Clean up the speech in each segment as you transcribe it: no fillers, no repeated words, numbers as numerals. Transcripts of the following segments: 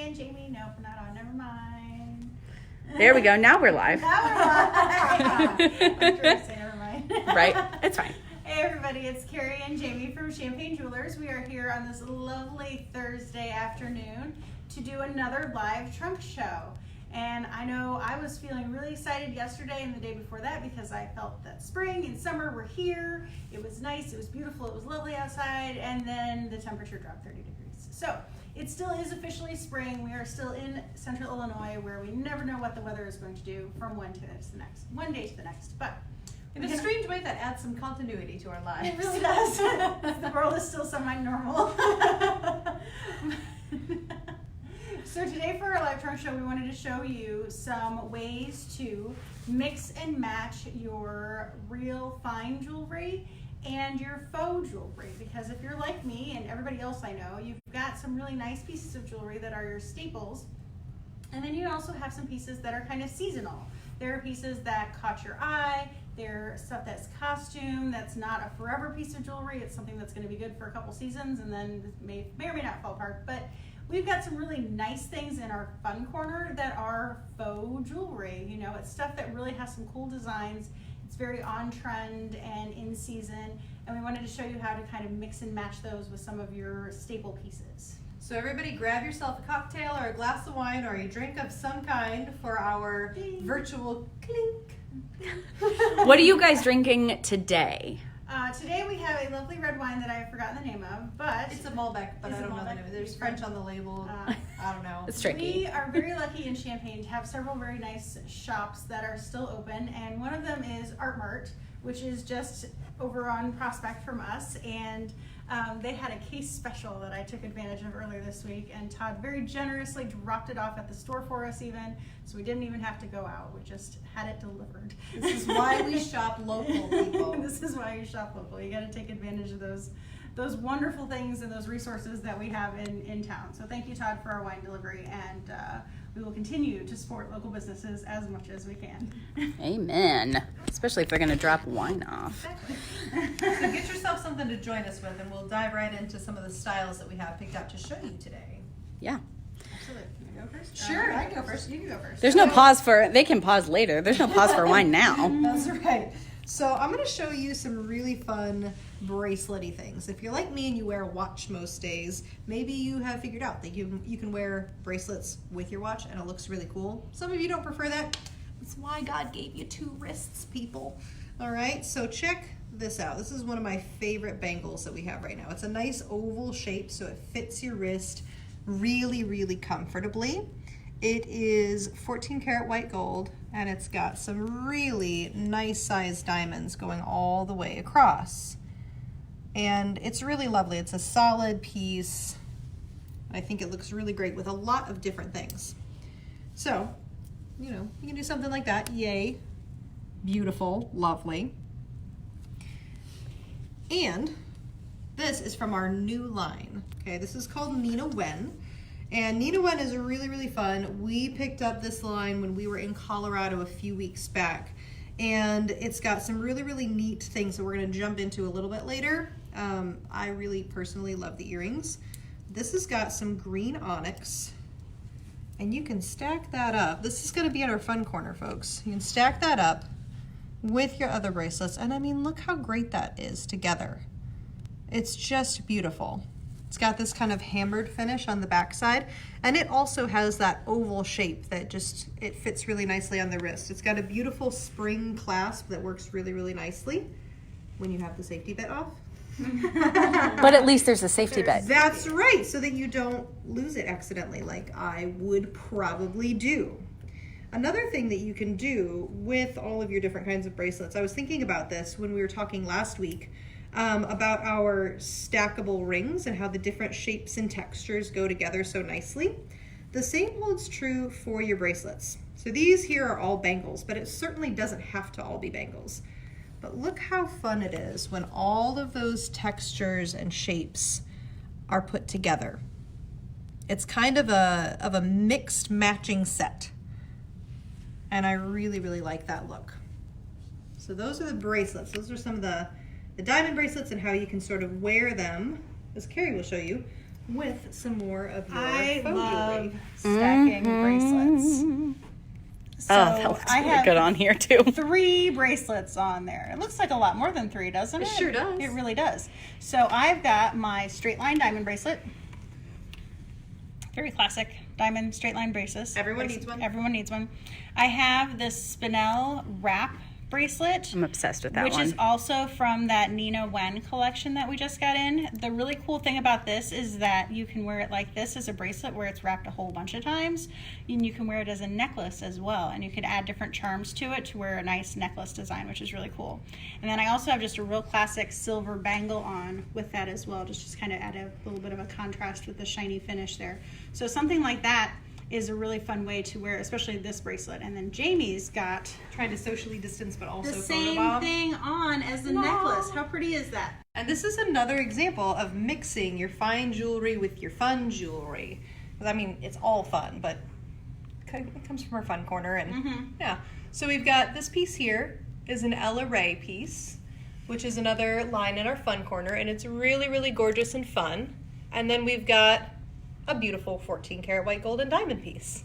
Carrie and Jamie. Nope, we're not on. Never mind. There we go. Now we're live. Now we're live. I'm trying to say never mind. Right. It's fine. Hey everybody, it's Carrie and Jamie from Champagne Jewelers. We are here on this lovely Thursday afternoon to do another live trunk show. And I know I was feeling really excited yesterday and the day before that because I felt that spring and summer were here. It was nice, it was beautiful, it was lovely outside, and then the temperature dropped 30 degrees. So it still is officially spring. We are still in central Illinois where we never know what the weather is going to do from one day to the next. But in a strange way, that adds some continuity to our lives. it really does. The world is still semi-normal. So today for our live trunk show, we wanted to show you some ways to mix and match your real fine jewelry and your faux jewelry. Because if you're like me and everybody else I know, you've got some really nice pieces of jewelry that are your staples. And then you also have some pieces that are kind of seasonal. There are pieces that caught your eye. They're stuff that's costume, that's not a forever piece of jewelry. It's something that's going to be good for a couple seasons and then may or may not fall apart. But we've got some really nice things in our fun corner that are faux jewelry. You know, it's stuff that really has some cool designs. It's very on trend and in season. And we wanted to show you how to kind of mix and match those with some of your staple pieces. So everybody grab yourself a cocktail or a glass of wine or a drink of some kind for our virtual clink. What are you guys drinking today? Today we have a lovely red wine that I have forgotten the name of, but It's a Malbec, but It's I a don't know the Malbec. name of it. There's French on the label. I don't know. It's tricky. we are very lucky in Champaign to have several very nice shops that are still open, and one of them is Art Mart, which is just over on Prospect from us, and they had a case special that I took advantage of earlier this week, and Todd very generously dropped it off at the store for us even, so we didn't even have to go out. We just had it delivered. This is why we shop local, people. This is why you shop local. You got to take advantage of those wonderful things and those resources that we have in town. So thank you, Todd, for our wine delivery, and we will continue to support local businesses as much as we can. Amen. Especially if they're going to drop wine off. Exactly. So get yourself something to join us with, and we'll dive right into some of the styles that we have picked out to show you today. Yeah. Absolutely. Can I go first? Sure, I can go first. You can go first. There's no pause for, they can pause later. There's no pause for wine now. That's right. So I'm going to show you some really fun bracelet-y things. If you're like me and you wear a watch most days, maybe you have figured out that you can wear bracelets with your watch and it looks really cool. Some of you don't prefer that. That's why God gave you two wrists, people. All right, so check this out. This is one of my favorite bangles that we have right now. It's a nice oval shape, so it fits your wrist really, really comfortably. It is 14 karat white gold, and it's got some really nice sized diamonds going all the way across. And it's really lovely. It's a solid piece. I think it looks really great with a lot of different things. So, you know, you can do something like that. Yay. Beautiful, lovely. And this is from our new line. Okay, this is called Nina Wen. And Nina Wen is really, really fun. We picked up this line when we were in Colorado a few weeks back. And it's got some really, really neat things that we're gonna jump into a little bit later. I really personally love the earrings. This has got some green onyx. And you can stack that up. This is gonna be in our fun corner, folks. You can stack that up with your other bracelets. And I mean, look how great that is together. It's just beautiful. It's got this kind of hammered finish on the back side, and it also has that oval shape that just, it fits really nicely on the wrist. It's got a beautiful spring clasp that works really, really nicely when you have the safety bit off. But at least there's a safety bit. That's right, so that you don't lose it accidentally like I would probably do. Another thing that you can do with all of your different kinds of bracelets, I was thinking about this when we were talking last week, about our stackable rings and how the different shapes and textures go together so nicely. The same holds true for your bracelets. So these here are all bangles, but it certainly doesn't have to all be bangles. But look how fun it is when all of those textures and shapes are put together. It's kind of a mixed matching set. And I really, really like that look. So those are the bracelets. Those are some of the diamond bracelets and how you can sort of wear them, as Carrie will show you, with some more of your I faux love jewelry. stacking bracelets. So Oh, that looks I really have good on here too. 3 bracelets on there. It looks like a lot more than 3, doesn't it? It sure does. It really does. So I've got my straight line diamond bracelet. Very classic diamond straight line braces. Everyone needs one. Everyone needs one. I have this spinel wrap bracelet. I'm obsessed with that Which one. is also from that Nina Wen collection that we just got in. The really cool thing about this is that you can wear it like this as a bracelet where it's wrapped a whole bunch of times. And you can wear it as a necklace as well. And you can add different charms to it to wear a nice necklace design, which is really cool. And then I also have just a real classic silver bangle on with that as well. Just kind of add a little bit of a contrast with the shiny finish there. So something like that is a really fun way to wear, especially this bracelet. And then Jamie's got Trying to socially distance, but also the same photobomb. thing on as the Wow. necklace. How pretty is that? And this is another example of mixing your fine jewelry with your fun jewelry. 'Cause, I mean, it's all fun, but it comes from our fun corner. And yeah, so we've got this piece here is an Ella Ray piece, which is another line in our fun corner, and it's really, really gorgeous and fun. And then we've got a beautiful 14 karat white gold and diamond piece,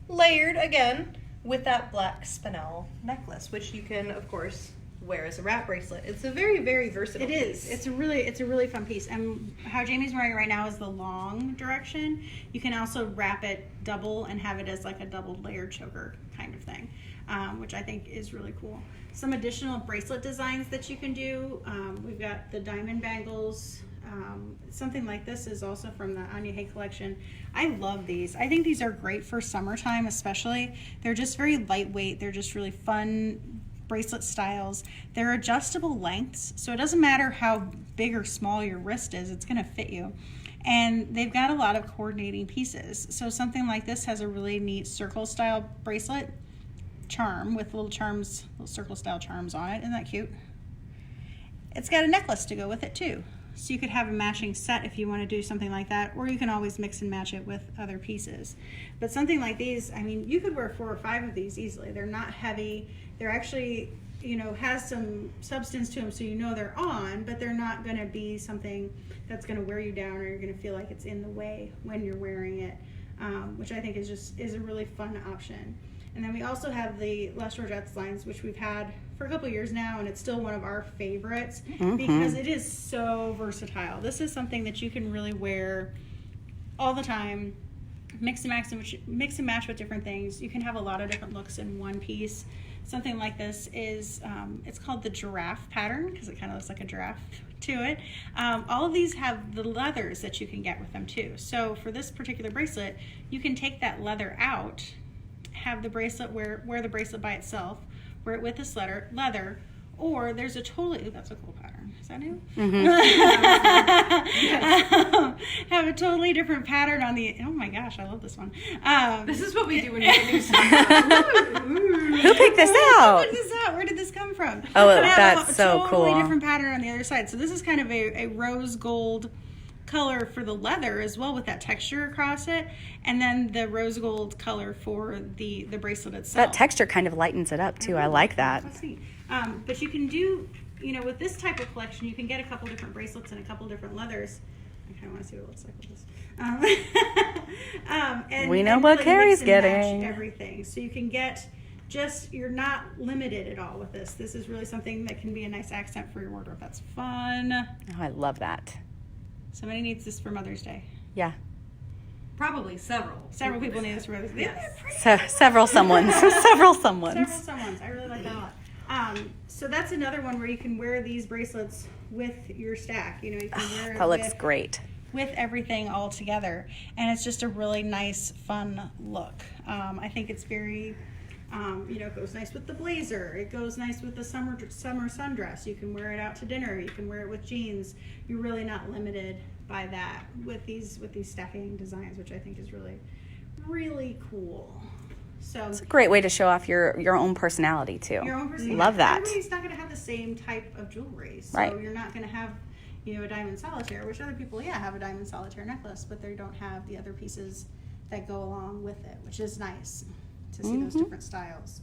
layered again with that black spinel necklace, which you can, of course, wear as a wrap bracelet. It's a very, very versatile It is. piece. It's a really fun piece. And how Jamie's wearing it right now is the long direction. You can also wrap it double and have it as like a double layered choker kind of thing, which I think is really cool. Some additional bracelet designs that you can do. We've got the diamond bangles. Something like this is also from the Anya Hay collection. I love these. I think these are great for summertime especially. They're just very lightweight. They're just really fun bracelet styles. They're adjustable lengths, so it doesn't matter how big or small your wrist is, it's going to fit you. And they've got a lot of coordinating pieces. So something like this has a really neat circle style bracelet charm with little charms, little circle style charms on it. Isn't that cute? It's got a necklace to go with it too. So you could have a matching set if you want to do something like that, or you can always mix and match it with other pieces. But something like these, I mean, you could wear 4 or 5 of these easily. They're not heavy. They're actually, you know, has some substance to them, so you know they're on, but they're not going to be something that's going to wear you down, or you're going to feel like it's in the way when you're wearing it, which I think is a really fun option. And then we also have the Les Georgettes lines, which we've had for a couple years now, and it's still one of our favorites because it is so versatile. This is something that you can really wear all the time, mix and match with different things. You can have a lot of different looks in one piece. Something like this is, it's called the giraffe pattern because it kind of looks like a giraffe to it. All of these have the leathers that you can get with them too. So for this particular bracelet, you can take that leather out, have the bracelet, wear the bracelet by itself, wear it with this leather, or there's a totally, ooh, that's a cool pattern. Is that new? Have a totally different pattern on the, oh my gosh, I love this one. This is what we do when we get new stuff. Who picked this Who out? picked this out? Where did this come from? Oh, But have that's so a totally cool. different pattern on the other side. So this is kind of a rose gold color for the leather as well, with that texture across it, and then the rose gold color for the bracelet itself. That texture kind of lightens it up too. I like that. Let's see. But you can do, you know, with this type of collection, you can get a couple different bracelets and a couple different leathers. I kind of want to see what it looks like with this. And, We know and what really Carrie's mix and match getting. everything. So you can get you're not limited at all with this. This is really something that can be a nice accent for your wardrobe. That's fun. Oh, I love that. Somebody needs this for Mother's Day. Yeah. Probably several. Several people need this for Mother's Day. Yes. Several someones. Several someones. Several someones. I really like that a lot. So that's another one where you can wear these bracelets with your stack. You know, you can wear it That looks with, great. with everything all together, and it's just a really nice, fun look. I think it's very, you know, it goes nice with the blazer. It goes nice with the summer sundress. You can wear it out to dinner. You can wear it with jeans. You're really not limited by that with these stacking designs, which I think is really, really cool. So It's a great way to show off your own personality too. your own personality. Love that. Everybody's not going to have the same type of jewelry, so Right. you're not going to have, you know, a diamond solitaire, which other people, have a diamond solitaire necklace, but they don't have the other pieces that go along with it, which is nice to see those different styles.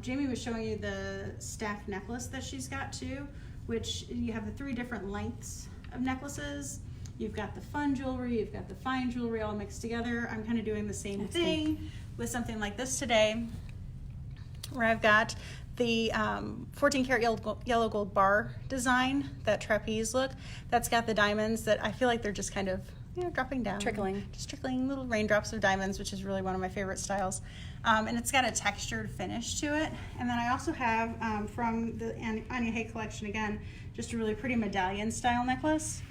Jamie was showing you the stack necklace that she's got too, which you have the 3 different lengths of necklaces. You've got the fun jewelry, you've got the fine jewelry all mixed together. I'm kind of doing the same thing with something like this today, where I've got the 14 karat yellow gold bar design, that trapeze look. That's got the diamonds that I feel like they're just kind of, dropping down. Just trickling little raindrops of diamonds, which is really one of my favorite styles. And it's got a textured finish to it. And then I also have, from the Anya Hay collection, again, just a really pretty medallion style necklace.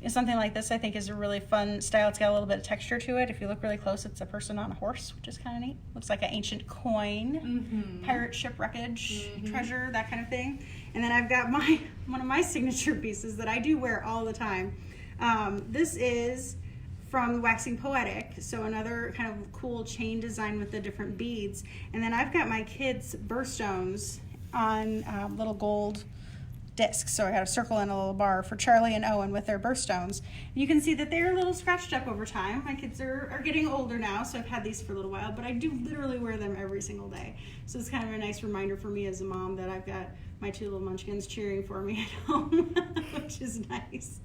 Something like this I think is a really fun style. It's got a little bit of texture to it. If you look really close, it's a person on a horse, which is kind of neat. Looks like an ancient coin, pirate ship wreckage, treasure, that kind of thing. And then I've got one of my signature pieces that I do wear all the time. This is from Waxing Poetic, so another kind of cool chain design with the different beads. And then I've got my kids' birthstones on little gold discs. So I got a circle and a little bar for Charlie and Owen with their birthstones. You can see that they're a little scratched up over time. My kids are getting older now, so I've had these for a little while, but I do literally wear them every single day. So it's kind of a nice reminder for me as a mom that I've got my two little munchkins cheering for me at home, which is nice.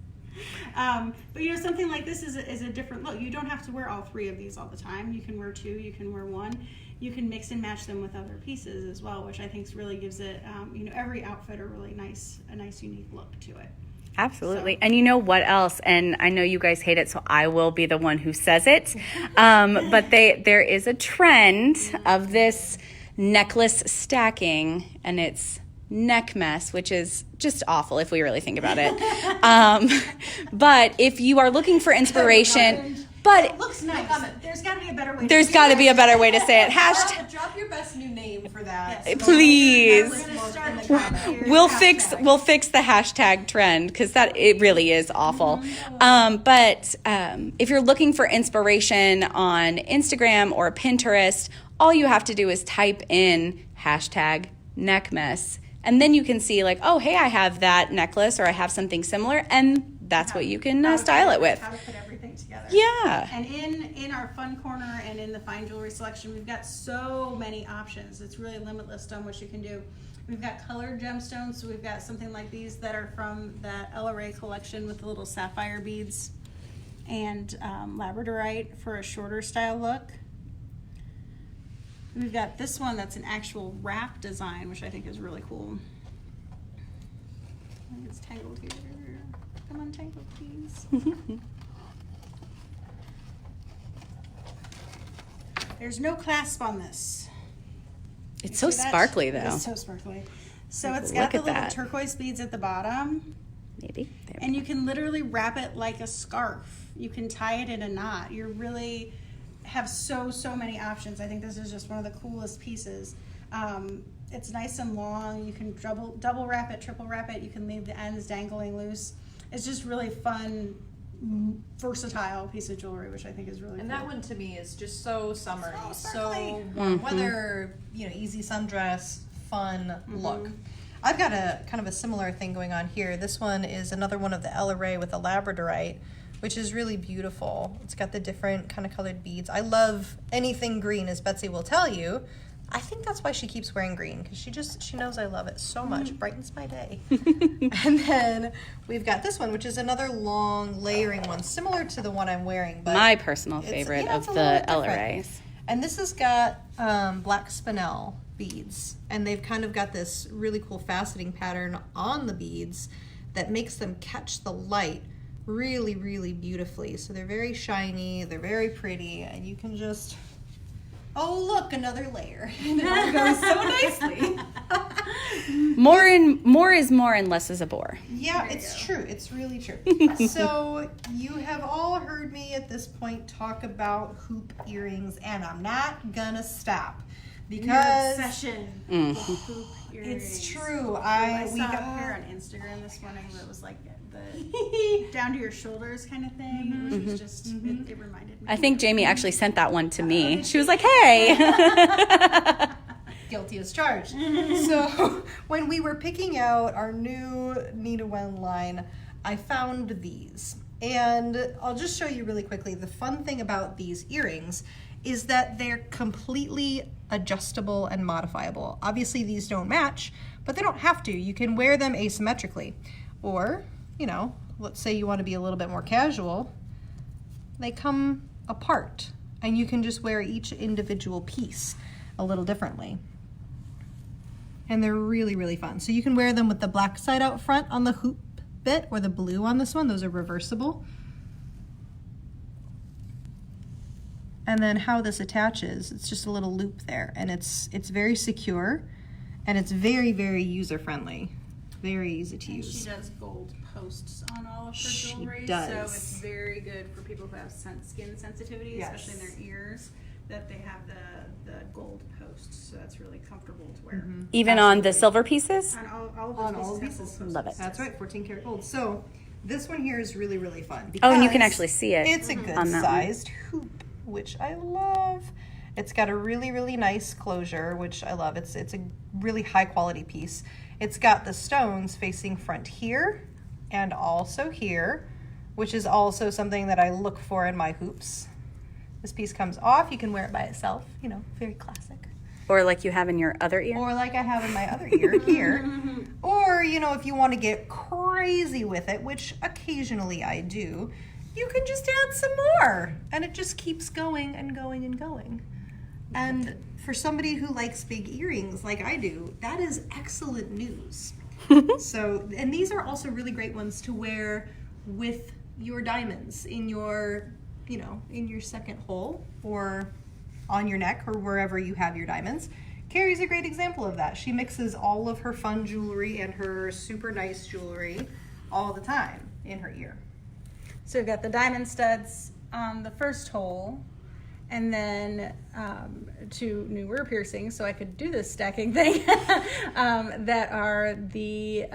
But something like this is a different look. You don't have to wear all three of these all the time. You can wear two, you can wear one. You can mix and match them with other pieces as well, which I think really gives it, every outfit a really nice, unique look to it. Absolutely. So. And you know what else? And I know you guys hate it, so I will be the one who says it. But there is a trend of this necklace stacking, and it's neck mess, which is just awful if we really think about it. But if you are looking for inspiration... But it looks nice. There's got to be a better way. There's got to be a better way to say it. Hashtag. Drop your best new name for that. Yes. Please. We'll fix the hashtag trend because it really is awful. But if you're looking for inspiration on Instagram or Pinterest, all you have to do is type in hashtag neck mess, and then you can see like, oh, hey, I have that necklace or I have something similar, and that's what you can style it with. How to put everything together. Yeah. And in our fun corner and in the fine jewelry selection, we've got so many options. It's really limitless on what you can do. We've got colored gemstones, so we've got something like these that are from that Ella Ray collection with the little sapphire beads and labradorite for a shorter style look. We've got this one that's an actual wrap design, which I think is really cool. I think it's tangled here. Come on, tangled, please. There's no clasp on this. It's so sparkly, though. It's so sparkly. So it's got the little turquoise beads at the bottom. Maybe. And you can literally wrap it like a scarf. You can tie it in a knot. You really have so many options. I think this is just one of the coolest pieces. It's nice and long. You can double wrap it, triple wrap it. You can leave the ends dangling loose. It's just really fun, versatile piece of jewelry, which I think is really cool. And that one to me is just so summery, so warm weather, easy sundress, fun look. I've got a kind of a similar thing going on here. This one is another one of the Ella Ray with a labradorite, which is really beautiful. It's got the different kind of colored beads. I love anything green, as Betsy will tell you. I think that's why she keeps wearing green, because she knows I love it so much. Brightens my day. And then we've got this one, which is another long layering one, similar to the one I'm wearing. But my personal favorite of the Ella Rays. And this has got black spinel beads, and they've kind of got this really cool faceting pattern on the beads that makes them catch the light really, really beautifully. So they're very shiny, they're very pretty, and you can just... Oh, look, another layer. And it all goes so nicely. More is more and less is a bore. Yeah, it's true. It's really true. So you have all heard me at this point talk about hoop earrings, and I'm not gonna stop because your obsession with hoop earrings. It's true. I saw a pair on Instagram this morning that was like the down to your shoulders kind of thing, which was just it reminded me. I think Jamie actually sent that one to me. She was like, "Hey." Guilty as charged. So when we were picking out our new Nina Wen line, I found these. And I'll just show you really quickly. The fun thing about these earrings is that they're completely adjustable and modifiable. Obviously these don't match, but they don't have to. You can wear them asymmetrically. Or, let's say you want to be a little bit more casual, they come apart, and you can just wear each individual piece a little differently. And they're really, really fun. So you can wear them with the black side out front on the hoop bit, or the blue on this one. Those are reversible. And then how this attaches, it's just a little loop there, and it's very secure, and it's very, very user-friendly. Very easy to use. She does gold posts on all of her She jewelry, does. so it's very good for people who have skin sensitivity, Yes. especially in their ears, that they have the gold posts. So that's really comfortable to wear. Even on the silver pieces? On all of On those all pieces have pieces. gold Love posts. it. That's right, 14 karat gold. So this one here is really, really fun. Oh, and you can because actually see it It's a good on that one. sized hoop, which I love. It's got a really, really nice closure, which I love. It's a really high quality piece. It's got the stones facing front here and also here, which is also something that I look for in my hoops. This piece comes off. You can wear it by itself, you know, very classic. Or like you have in your other ear? Or like I have in my other ear here. Or, you know, if you want to get crazy with it, which occasionally I do, you can just add some more. And it just keeps going and going and going. And for somebody who likes big earrings like I do, that is excellent news. So, and these are also really great ones to wear with your diamonds in your, you know, in your second hole or on your neck or wherever you have your diamonds. Carrie's a great example of that. She mixes all of her fun jewelry and her super nice jewelry all the time in her ear. So we've got the diamond studs on the first hole, and then 2 newer piercings, so I could do this stacking thing, that are the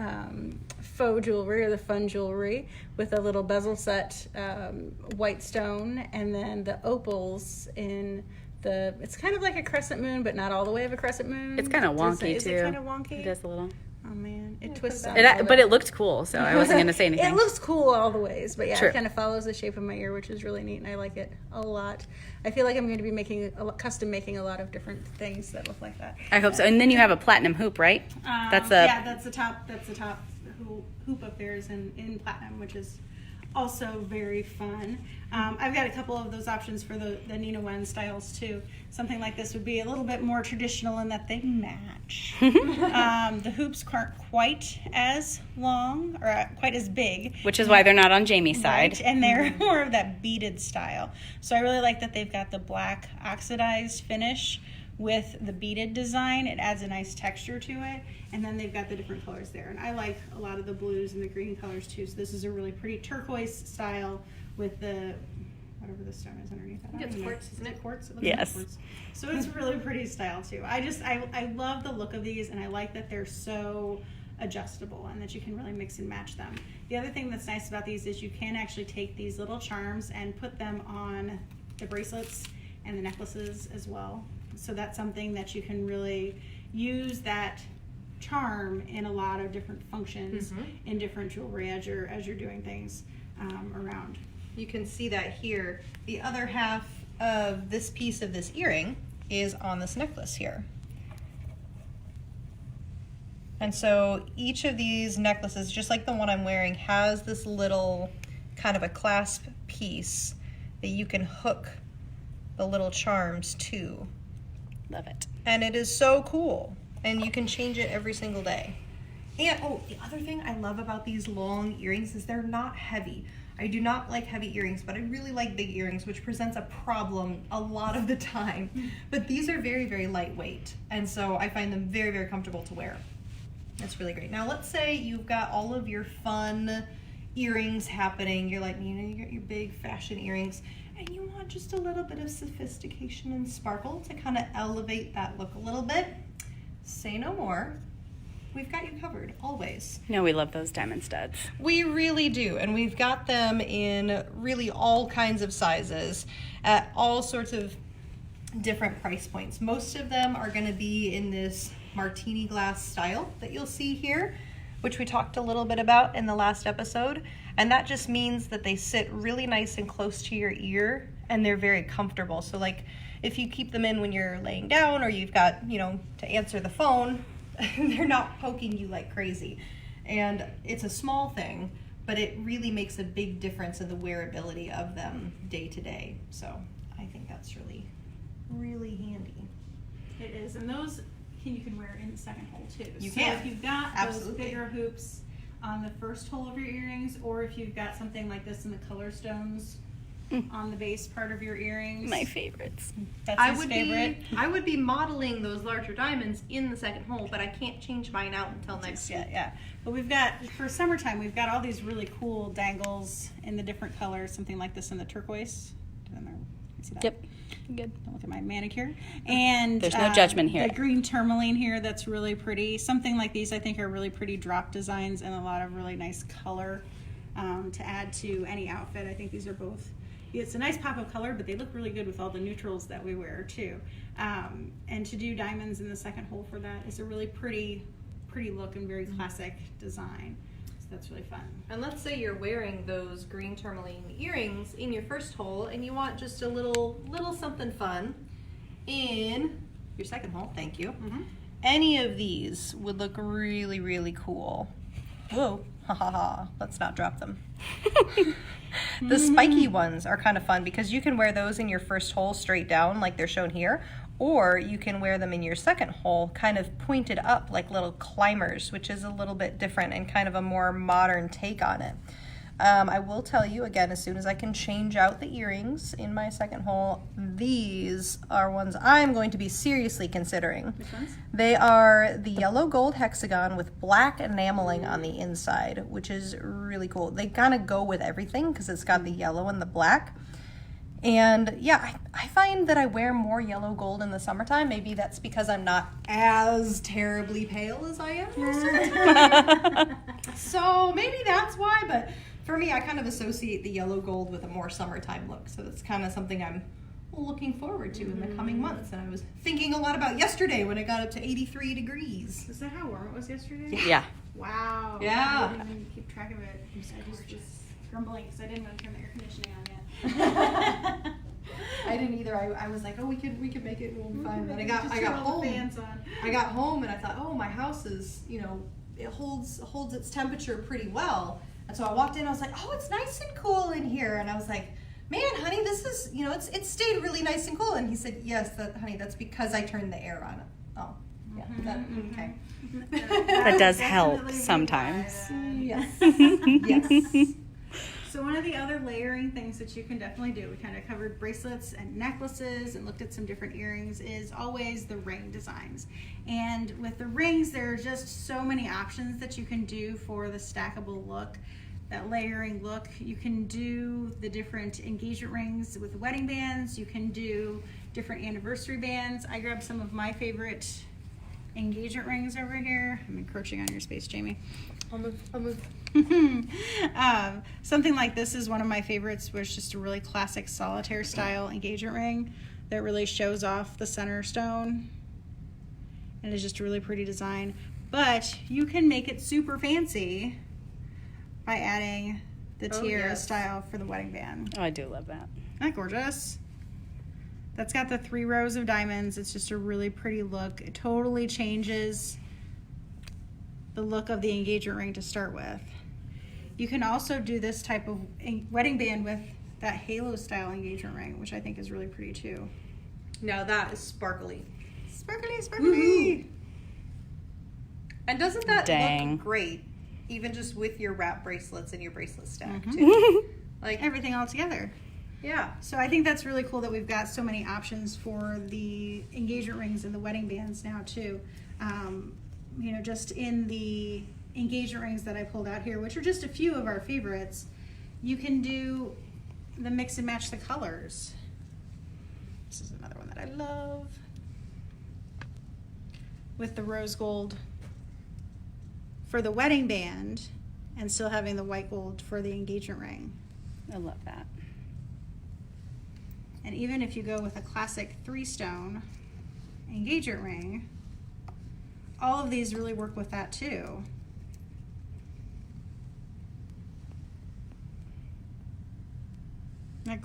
faux jewelry or the fun jewelry with a little bezel set white stone, and then the opals in the, it's kind of like a crescent moon, but not all the way of a crescent moon. It's kind of wonky, Is too. it kind of wonky? It is a little. Oh man, it twists on But it looked cool, so I wasn't going to say anything. It looks cool all the ways, but yeah, True. it kind of follows the shape of my ear, which is really neat, and I like it a lot. I feel like I'm going to be custom making a lot of different things that look like that. I hope so. And then you have a platinum hoop, right? That's the top. That's the top hoop up there is in platinum, which is also very fun. I've got a couple of those options for the Nina Wen styles too. Something like this would be a little bit more traditional in that they match. The hoops aren't quite as long or quite as big. which is why they're not on Jamie's side. Right, and they're more of that beaded style. So I really like that they've got the black oxidized finish with the beaded design. It adds a nice texture to it. And then they've got the different colors there. And I like a lot of the blues and the green colors too. So this is a really pretty turquoise style with the, whatever the stone is underneath that. I don't It's even know. quartz, Isn't it quartz? It looks Yes. like quartz. So it's really pretty style too. I love the look of these, and I like that they're so adjustable and that you can really mix and match them. The other thing that's nice about these is you can actually take these little charms and put them on the bracelets and the necklaces as well. So that's something that you can really use that charm in a lot of different functions in different jewelry as you're doing things around. You can see that here. The other half of this piece of this earring is on this necklace here. And so each of these necklaces, just like the one I'm wearing, has this little kind of a clasp piece that you can hook the little charms to. Love it. And it is so cool. And you can change it every single day. And, oh, the other thing I love about these long earrings is they're not heavy. I do not like heavy earrings, but I really like big earrings, which presents a problem a lot of the time. But these are very, very lightweight. And so I find them very, very comfortable to wear. That's really great. Now, let's say you've got all of your fun earrings happening. You're like, you know, you got your big fashion earrings, and you want just a little bit of sophistication and sparkle to kind of elevate that look a little bit. Say no more. We've got you covered, always. No, we love those diamond studs. We really do, and we've got them in really all kinds of sizes at all sorts of different price points. Most of them are going to be in this martini glass style that you'll see here, which we talked a little bit about in the last episode, and that just means that they sit really nice and close to your ear, and they're very comfortable. So like if you keep them in when you're laying down, or you've got, you know, to answer the phone, they're not poking you like crazy. And it's a small thing, but it really makes a big difference in the wearability of them day to day. So I think that's really, really handy. It is, and those you can wear in the second hole too. You so can. If you've got Absolutely. those bigger hoops on the first hole of your earrings, or if you've got something like this in the color stones on the base part of your earrings. My favorites. That's his favorite. I would be modeling those larger diamonds in the second hole, but I can't change mine out until next week. Yeah. But we've got, for summertime, we've got all these really cool dangles in the different colors, something like this in the turquoise. See that? Yep. Good. Don't look at my manicure. And there's no judgment here. The green tourmaline here, that's really pretty. Something like these I think are really pretty drop designs and a lot of really nice color to add to any outfit. I think these are both, it's a nice pop of color, but they look really good with all the neutrals that we wear too. And to do diamonds in the second hole for that is a really pretty look and very classic design. So that's really fun. And let's say you're wearing those green tourmaline earrings in your first hole and you want just a little something fun in your second hole. Thank you. Any of these would look really, really cool. Whoa, ha ha ha, let's not drop them. The spiky ones are kind of fun because you can wear those in your first hole straight down like they're shown here, or you can wear them in your second hole kind of pointed up like little climbers, which is a little bit different and kind of a more modern take on it. I will tell you again, as soon as I can change out the earrings in my second hole, these are ones I'm going to be seriously considering. Which ones? They are the yellow gold hexagon with black enameling on the inside, which is really cool. They kind of go with everything because it's got the yellow and the black. And yeah, I find that I wear more yellow gold in the summertime. Maybe that's because I'm not as terribly pale as I am. So maybe that's why, but for me, I kind of associate the yellow gold with a more summertime look. So it's kind of something I'm looking forward to in the coming months. And I was thinking a lot about yesterday when it got up to 83 degrees. Is that how warm it was yesterday? Yeah. Wow. Yeah. I didn't even keep track of it. I just was grumbling because I didn't want to turn the air conditioning on yet. I didn't either. I was like, oh, we could make it. We'll be fine. But I got all home. the fans on. I got home and I thought, oh, my house is, it holds its temperature pretty well. And so I walked in. I was like, oh, it's nice and cool in here. And I was like, man, honey, this is, it's stayed really nice and cool. And he said, yes, honey, that's because I turned the air on. Oh, yeah. Okay. That does help Definitely sometimes. Yes. Yes. So one of the other layering things that you can definitely do, we kind of covered bracelets and necklaces and looked at some different earrings, is always the ring designs. And with the rings, there are just so many options that you can do for the stackable look, that layering look. You can do the different engagement rings with wedding bands. You can do different anniversary bands. I grabbed some of my favorite engagement rings over here. I'm encroaching on your space, Jamie. I'll move. Something like this is one of my favorites, where it's just a really classic solitaire style engagement ring that really shows off the center stone, and it's just a really pretty design. But you can make it super fancy by adding the tiara style for the wedding band. Oh, I do love that. Isn't that gorgeous? That's got the 3 rows of diamonds. It's just a really pretty look. It totally changes the look of the engagement ring to start with. You can also do this type of wedding band with that halo style engagement ring, which I think is really pretty too. Now that is sparkly. Sparkly, sparkly. And doesn't that Dang. look great, even just with your wrap bracelets and your bracelet stack too? Like Everything all together. Yeah. So I think that's really cool that we've got so many options for the engagement rings and the wedding bands now too. Just in the engagement rings that I pulled out here, which are just a few of our favorites, you can do the mix and match the colors. This is another one that I love. With the rose gold for the wedding band and still having the white gold for the engagement ring. I love that. And even if you go with a classic 3-stone engagement ring, all of these really work with that too.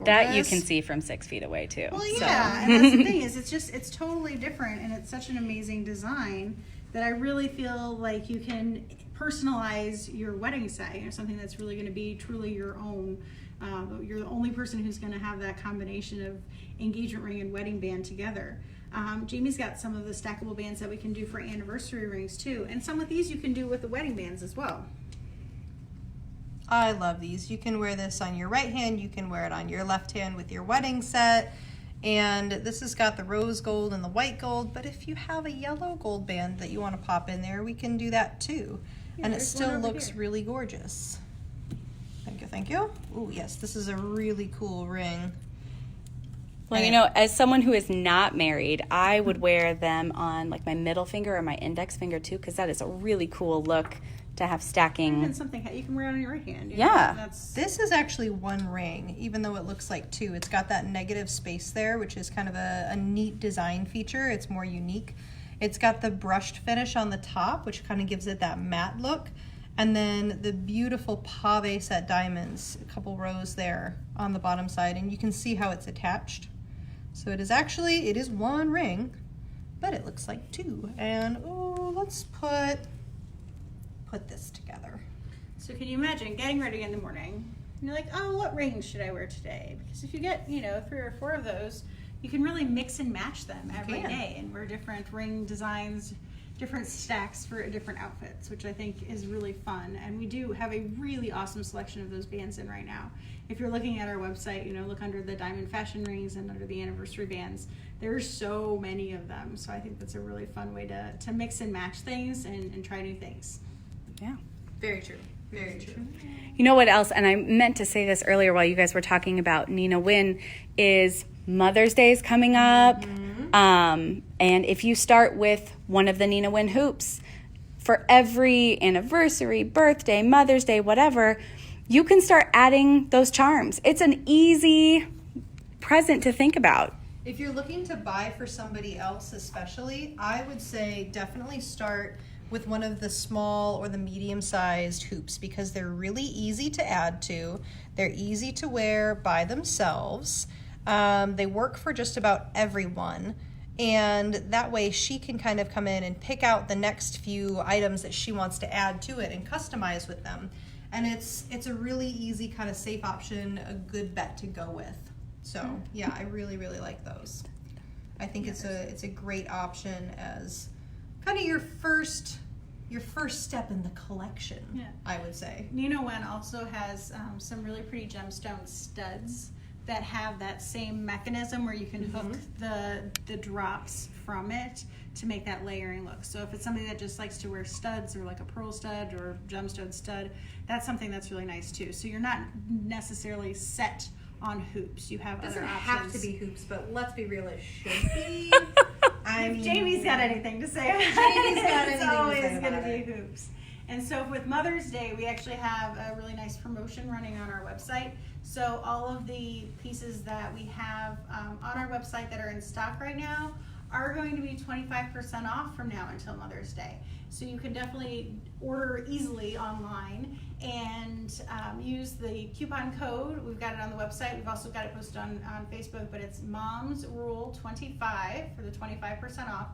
That you can see from 6 feet away too. Well, so. yeah, and that's the thing is, it's totally different, and it's such an amazing design that I really feel like you can personalize your wedding set, you know, something that's really going to be truly your own. You're the only person who's going to have that combination of engagement ring and wedding band together. Jamie's got some of the stackable bands that we can do for anniversary rings too, and some of these you can do with the wedding bands as well. I love these. You can wear this on your right hand, you can wear it on your left hand with your wedding set. And this has got the rose gold and the white gold, but if you have a yellow gold band that you want to pop in there, we can do that too. Yeah, and it still looks really gorgeous. Thank you, thank you. Oh yes, this is a really cool ring. Well, you know, as someone who is not married, I would wear them on like my middle finger or my index finger too, because that is a really cool look to have stacking. And something you can wear on your right hand. Yeah. This is actually one ring, even though it looks like two. It's got that negative space there, which is kind of a neat design feature. It's more unique. It's got the brushed finish on the top, which kind of gives it that matte look. And then the beautiful pave set diamonds, a couple rows there on the bottom side. And you can see how it's attached. So it is one ring, but it looks like two. And let's put this together. So can you imagine getting ready in the morning and you're like, oh, what rings should I wear today? Because if you get, 3 or 4 of those, you can really mix and match them every day and wear different ring designs, different stacks for different outfits, which I think is really fun. And we do have a really awesome selection of those bands in right now. If you're looking at our website, look under the diamond fashion rings and under the anniversary bands. There's so many of them. So I think that's a really fun way to mix and match things and try new things. Yeah. Very true. Very true. You know what else? And I meant to say this earlier while you guys were talking about Nina Wynn, is Mother's Day is coming up. And if you start with one of the Nina Wynn hoops, for every anniversary, birthday, Mother's Day, whatever, you can start adding those charms. It's an easy present to think about. If you're looking to buy for somebody else especially, I would say definitely start with one of the small or the medium-sized hoops because they're really easy to add to. They're easy to wear by themselves. They work for just about everyone. And that way she can kind of come in and pick out the next few items that she wants to add to it and customize with them. And it's a really easy kind of safe option, a good bet to go with. So yeah, I really, really like those. I think it's a great option as kind of your first step in the collection, I would say. Nina Wynn also has some really pretty gemstone studs that have that same mechanism where you can hook the drops from it to make that layering look. So if it's somebody that just likes to wear studs or like a pearl stud or gemstone stud, that's something that's really nice too. So you're not necessarily set on hoops. You have other options. It doesn't have to be hoops, but let's be real, it should be. If Jamie's got anything to say about it, it's always going to be hoops. And so with Mother's Day, we actually have a really nice promotion running on our website. So all of the pieces that we have on our website that are in stock right now are going to be 25% off from now until Mother's Day. So you can definitely order easily online and use the coupon code. We've got it on the website. We've also got it posted on Facebook, but it's Mom's Rule 25 for the 25% off.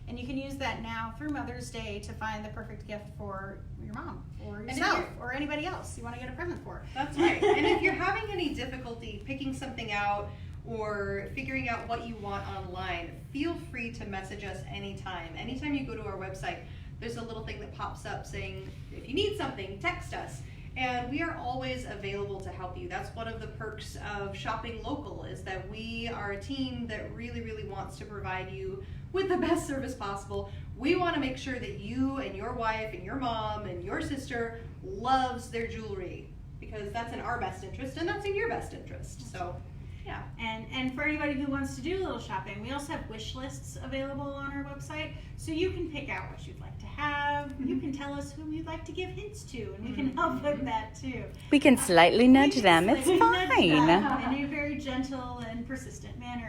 And you can use that now through Mother's Day to find the perfect gift for your mom or yourself or anybody else you want to get a present for. That's right. And if you're having any difficulty picking something out or figuring out what you want online, feel free to message us anytime. Anytime you go to our website, there's a little thing that pops up saying, if you need something, text us. And we are always available to help you. That's one of the perks of shopping local, is that we are a team that really, really wants to provide you with the best service possible. We want to make sure that you and your wife and your mom and your sister loves their jewelry, because that's in our best interest and that's in your best interest. So yeah. And for anybody who wants to do a little shopping, we also have wish lists available on our website, so you can pick out what you'd like to have. You can tell us whom you'd like to give hints to, and we can help with that too. We can slightly nudge them. It's fine. In a very gentle and persistent manner.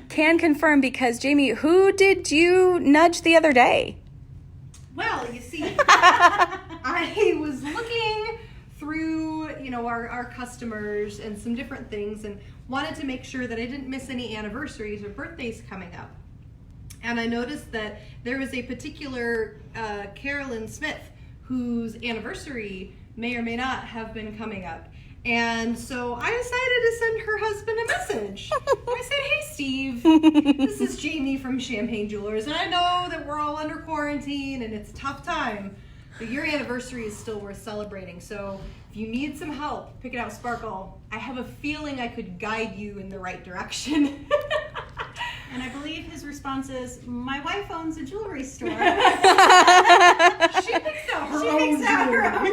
Can confirm, because Jamie, who did you nudge the other day? Well, you see, I was looking through, our customers and some different things, and wanted to make sure that I didn't miss any anniversaries or birthdays coming up. And I noticed that there was a particular Carolyn Smith whose anniversary may or may not have been coming up. And so I decided to send her husband a message. I said, hey, Steve, this is Jamie from Champagne Jewelers, and I know that we're all under quarantine and it's a tough time, but your anniversary is still worth celebrating. So if you need some help picking out sparkle, I have a feeling I could guide you in the right direction. And I believe his response is, my wife owns a jewelry store. She picks out her own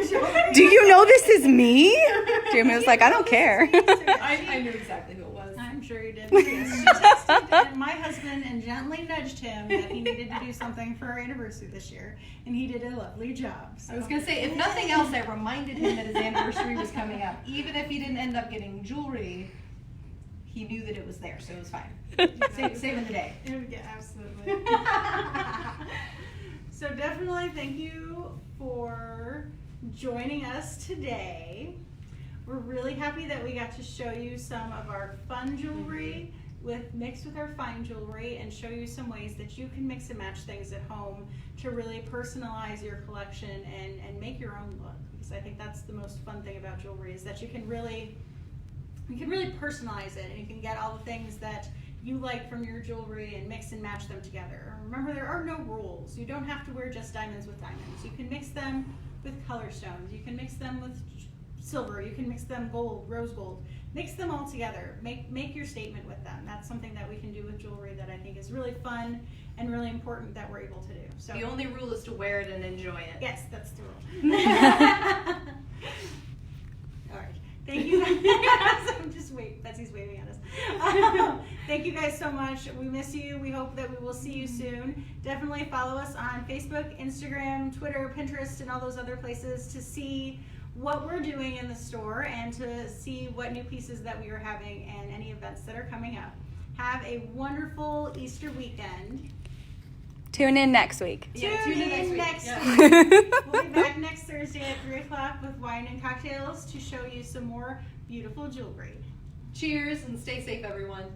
jewelry. Do you know this is me? Jamie was like, I don't care. I knew exactly who it was. I'm sure you did. She texted my husband and gently nudged him that he needed to do something for our anniversary this year, and he did a lovely job. So. I was going to say, if nothing else, I reminded him that his anniversary was coming up. Even if he didn't end up getting jewelry, he knew that it was there, so it was fine. Saving the day. Yeah, absolutely. So definitely thank you for joining us today. We're really happy that we got to show you some of our fun jewelry mixed with our fine jewelry, and show you some ways that you can mix and match things at home to really personalize your collection and make your own look. Because I think that's the most fun thing about jewelry, is that you can really personalize it, and you can get all the things that you like from your jewelry and mix and match them together. Remember, there are no rules. You don't have to wear just diamonds with diamonds. You can mix them with color stones. You can mix them with silver. You can mix them gold, rose gold. Mix them all together. Make your statement with them. That's something that we can do with jewelry that I think is really fun and really important that we're able to do. So the only rule is to wear it and enjoy it. Yes, that's the rule. All right. Thank you. Betsy's waving at us. Thank you guys so much. We miss you. We hope that we will see you soon. Definitely follow us on Facebook, Instagram, Twitter, Pinterest, and all those other places to see what we're doing in the store and to see what new pieces that we are having and any events that are coming up. Have a wonderful Easter weekend. Tune in next week. Yeah, tune in next week. We'll be back next Thursday at 3 o'clock with wine and cocktails to show you some more beautiful jewelry. Cheers and stay safe, everyone.